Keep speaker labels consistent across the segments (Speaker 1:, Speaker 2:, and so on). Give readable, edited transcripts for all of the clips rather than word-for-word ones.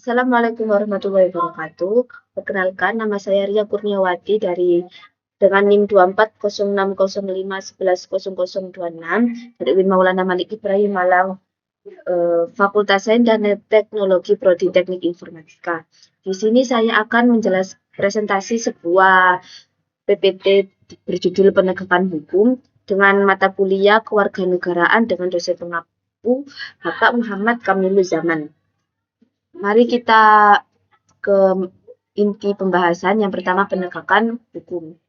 Speaker 1: Assalamualaikum warahmatullahi wabarakatuh. Perkenalkan, nama saya Ria Kurniawati dengan NIM 240605110026 dari UIN Maulana Malik Ibrahim Malang, Fakultas Sains dan Teknologi Prodi Teknik Informatika. Di sini saya akan presentasi sebuah PPT berjudul Penegakan Hukum dengan mata kuliah Kewarganegaraan dengan dosen pengampu Bapak Muhammad Kamiluzzaman. Mari kita ke inti pembahasan. Yang pertama, penegakan hukum.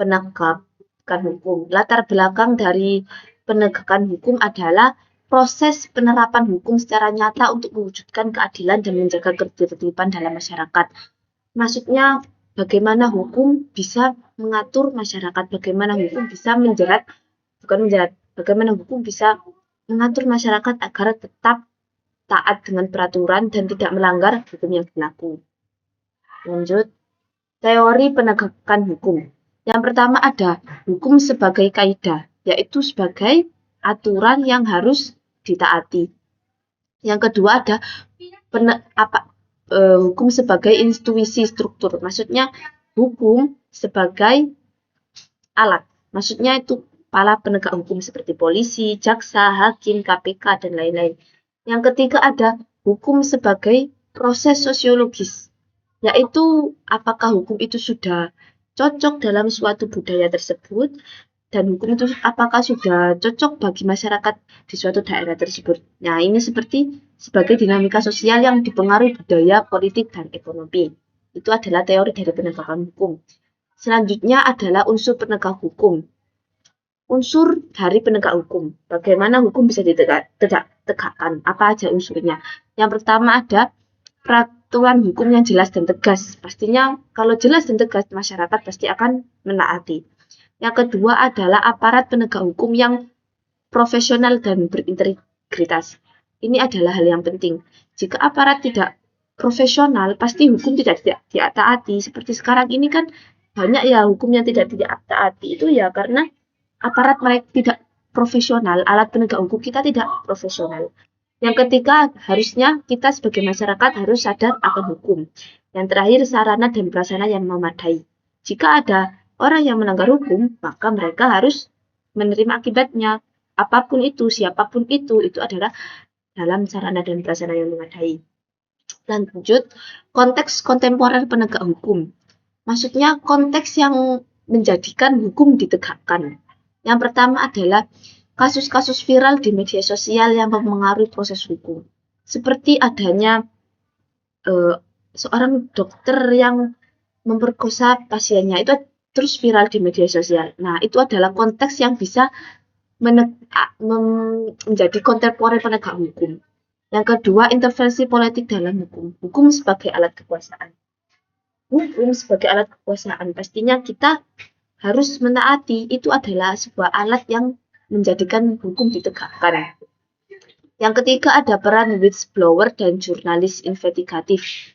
Speaker 1: Penegakan hukum. Latar belakang dari penegakan hukum adalah proses penerapan hukum secara nyata untuk mewujudkan keadilan dan menjaga ketertiban dalam masyarakat. Maksudnya, bagaimana hukum bisa mengatur masyarakat, bagaimana hukum bisa bagaimana hukum bisa mengatur masyarakat agar tetap taat dengan peraturan dan tidak melanggar hukum yang berlaku. Lanjut, teori penegakan hukum. Yang pertama ada hukum sebagai kaidah, yaitu sebagai aturan yang harus ditaati. Yang kedua ada hukum sebagai institusi struktur. Maksudnya hukum sebagai alat. Maksudnya itu para penegak hukum seperti polisi, jaksa, hakim, KPK, dan lain-lain. Yang ketiga ada hukum sebagai proses sosiologis, yaitu apakah hukum itu sudah cocok dalam suatu budaya tersebut, dan hukum itu apakah sudah cocok bagi masyarakat di suatu daerah tersebut. Nah, ini sebagai dinamika sosial yang dipengaruhi budaya, politik, dan ekonomi. Itu adalah teori dari penegakan hukum. Selanjutnya adalah unsur penegak hukum. Unsur dari penegak hukum. Bagaimana hukum bisa ditegakkan? Apa aja unsurnya? Yang pertama ada peraturan hukum yang jelas dan tegas. Pastinya kalau jelas dan tegas, masyarakat pasti akan menaati. Yang kedua adalah aparat penegak hukum yang profesional dan berintegritas. Ini adalah hal yang penting. Jika aparat tidak profesional, pasti hukum tidak ditaati. Seperti sekarang ini kan banyak ya hukum yang tidak ditaati. Itu ya karena aparat mereka tidak profesional, alat penegak hukum kita tidak profesional. Yang ketiga, harusnya kita sebagai masyarakat harus sadar akan hukum. Yang terakhir, sarana dan prasarana yang memadai. Jika ada orang yang melanggar hukum, maka mereka harus menerima akibatnya. Apapun itu, siapapun itu adalah dalam sarana dan prasarana yang memadai. Lanjut, konteks kontemporer penegak hukum. Maksudnya konteks yang menjadikan hukum ditegakkan. Yang pertama adalah kasus-kasus viral di media sosial yang mempengaruhi proses hukum. Seperti adanya seorang dokter yang memperkosa pasiennya, itu terus viral di media sosial. Nah, itu adalah konteks yang bisa menjadi kontemporer penegak hukum. Yang kedua, intervensi politik dalam hukum. Hukum sebagai alat kekuasaan. Hukum sebagai alat kekuasaan, pastinya kita harus menaati. Itu adalah sebuah alat yang menjadikan hukum ditegakkan. Yang ketiga ada peran whistleblower dan jurnalis investigatif.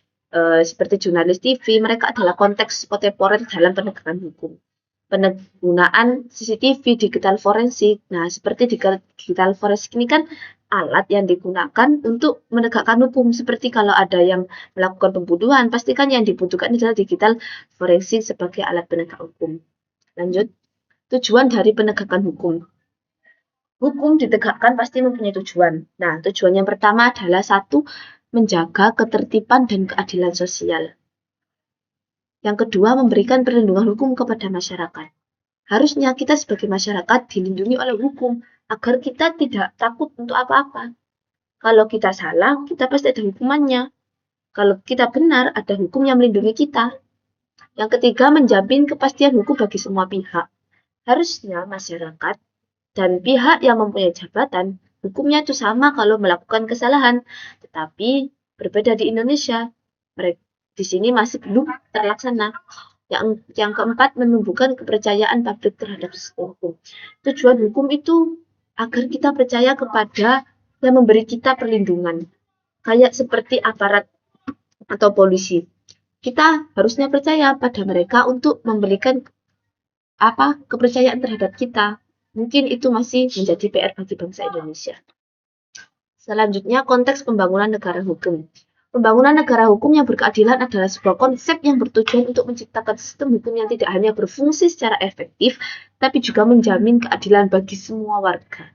Speaker 1: Seperti jurnalis TV, mereka adalah konteks kontemporer dalam penegakan hukum. Penggunaan CCTV, digital forensik. Nah, seperti digital forensik ini kan alat yang digunakan untuk menegakkan hukum. Seperti kalau ada yang melakukan pembunuhan, pastikan yang dibutuhkan adalah digital forensik sebagai alat penegak hukum. Lanjut, tujuan dari penegakan hukum. Hukum ditegakkan pasti mempunyai tujuan. Nah, tujuan yang pertama adalah satu, menjaga ketertiban dan keadilan sosial. Yang kedua, memberikan perlindungan hukum kepada masyarakat. Harusnya kita sebagai masyarakat dilindungi oleh hukum agar kita tidak takut untuk apa-apa. Kalau kita salah, kita pasti ada hukumannya. Kalau kita benar, ada hukum yang melindungi kita. Yang ketiga, menjamin kepastian hukum bagi semua pihak. Harusnya masyarakat dan pihak yang mempunyai jabatan, hukumnya itu sama kalau melakukan kesalahan. Tetapi berbeda di Indonesia. Di sini masih belum terlaksana. Yang keempat, menumbuhkan kepercayaan publik terhadap sistem hukum. Tujuan hukum itu agar kita percaya kepada yang memberi kita perlindungan. Kayak seperti aparat atau polisi. Kita harusnya percaya pada mereka untuk memberikan kepercayaan terhadap kita. Mungkin itu masih menjadi PR bagi bangsa Indonesia. Selanjutnya, konteks pembangunan negara hukum. Pembangunan negara hukum yang berkeadilan adalah sebuah konsep yang bertujuan untuk menciptakan sistem hukum yang tidak hanya berfungsi secara efektif, tapi juga menjamin keadilan bagi semua warga.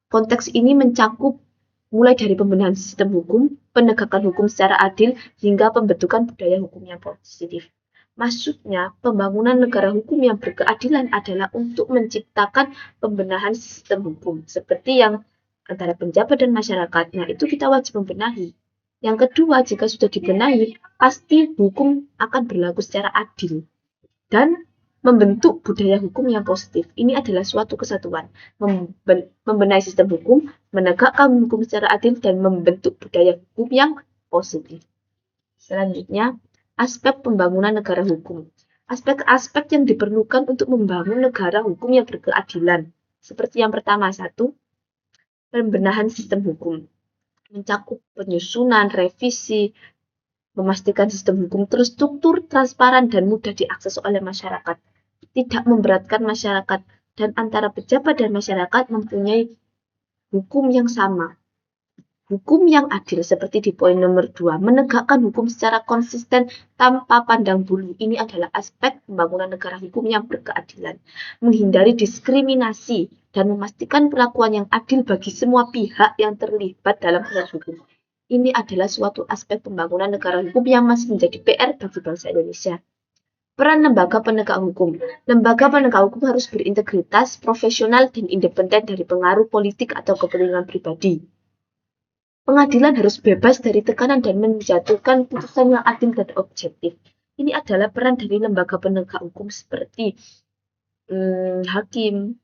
Speaker 1: Konteks ini mencakup mulai dari pembenahan sistem hukum, penegakan hukum secara adil, hingga pembentukan budaya hukum yang positif. Maksudnya, pembangunan negara hukum yang berkeadilan adalah untuk menciptakan pembenahan sistem hukum, seperti yang antara penjabat dan masyarakat. Nah, itu kita wajib membenahi. Yang kedua, jika sudah dibenahi, pasti hukum akan berlaku secara adil dan membentuk budaya hukum yang positif. Ini adalah suatu kesatuan, membenahi sistem hukum, menegakkan hukum secara adil, dan membentuk budaya hukum yang positif. Selanjutnya, aspek pembangunan negara hukum. Aspek-aspek yang diperlukan untuk membangun negara hukum yang berkeadilan. Seperti yang pertama, satu, pembenahan sistem hukum. Mencakup penyusunan, revisi, memastikan sistem hukum terstruktur, transparan, dan mudah diakses oleh masyarakat. Tidak memberatkan masyarakat, dan antara pejabat dan masyarakat mempunyai hukum yang sama. Hukum yang adil seperti di poin nomor 2, menegakkan hukum secara konsisten tanpa pandang bulu. Ini adalah aspek pembangunan negara hukum yang berkeadilan. Menghindari diskriminasi dan memastikan perlakuan yang adil bagi semua pihak yang terlibat dalam proses hukum. Ini adalah suatu aspek pembangunan negara hukum yang masih menjadi PR bagi bangsa Indonesia. Peran lembaga penegak hukum. Lembaga penegak hukum harus berintegritas, profesional, dan independen dari pengaruh politik atau kepentingan pribadi. Pengadilan harus bebas dari tekanan dan menjatuhkan putusan yang adil dan objektif. Ini adalah peran dari lembaga penegak hukum seperti hakim,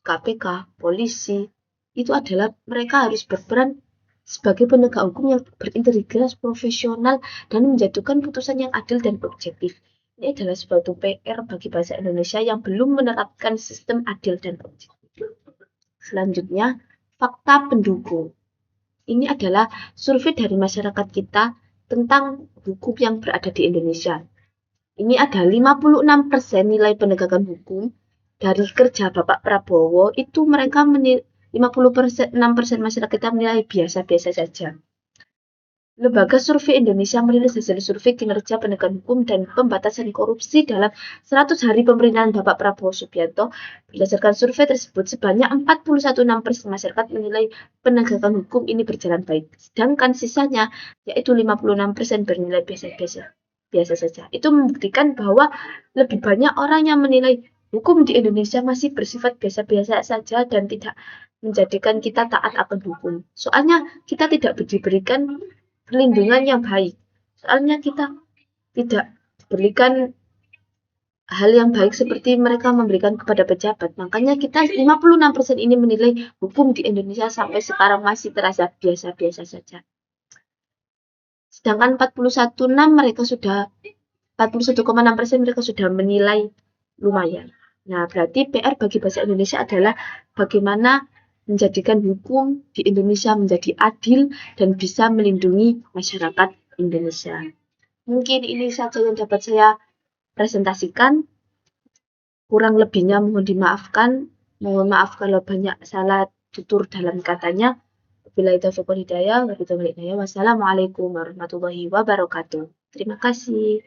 Speaker 1: KPK, polisi. Itu adalah mereka harus berperan sebagai penegak hukum yang berintegritas, profesional, dan menjatuhkan putusan yang adil dan objektif. Ini adalah suatu PR bagi bangsa Indonesia yang belum menerapkan sistem adil dan objektif. Selanjutnya, fakta pendukung. Ini adalah survei dari masyarakat kita tentang hukum yang berada di Indonesia. Ini ada 56% nilai penegakan hukum dari kerja Bapak Prabowo, itu mereka 56% masyarakat kita menilai biasa-biasa saja. Lembaga Survei Indonesia merilis hasil survei kinerja penegakan hukum dan pembatasan korupsi dalam 100 hari pemerintahan Bapak Prabowo Subianto. Berdasarkan survei tersebut, sebanyak 41,6% masyarakat menilai penegakan hukum ini berjalan baik. Sedangkan sisanya, yaitu 56% bernilai biasa saja. Itu membuktikan bahwa lebih banyak orang yang menilai hukum di Indonesia masih bersifat biasa-biasa saja dan tidak menjadikan kita taat akan hukum. Soalnya kita tidak diberikan perlindungan yang baik. Soalnya kita tidak diberikan hal yang baik seperti mereka memberikan kepada pejabat. Makanya kita 56% ini menilai hukum di Indonesia sampai sekarang masih terasa biasa-biasa saja. Sedangkan 41,6% mereka sudah menilai lumayan. Nah, berarti PR bagi bangsa Indonesia adalah bagaimana menjadikan hukum di Indonesia menjadi adil dan bisa melindungi masyarakat Indonesia. Mungkin ini saja yang dapat saya presentasikan. Kurang lebihnya mohon dimaafkan. Mohon maaf kalau banyak salah tutur dalam katanya. Wabillahi taufiq wal hidayah. Wassalamualaikum warahmatullahi wabarakatuh. Terima kasih.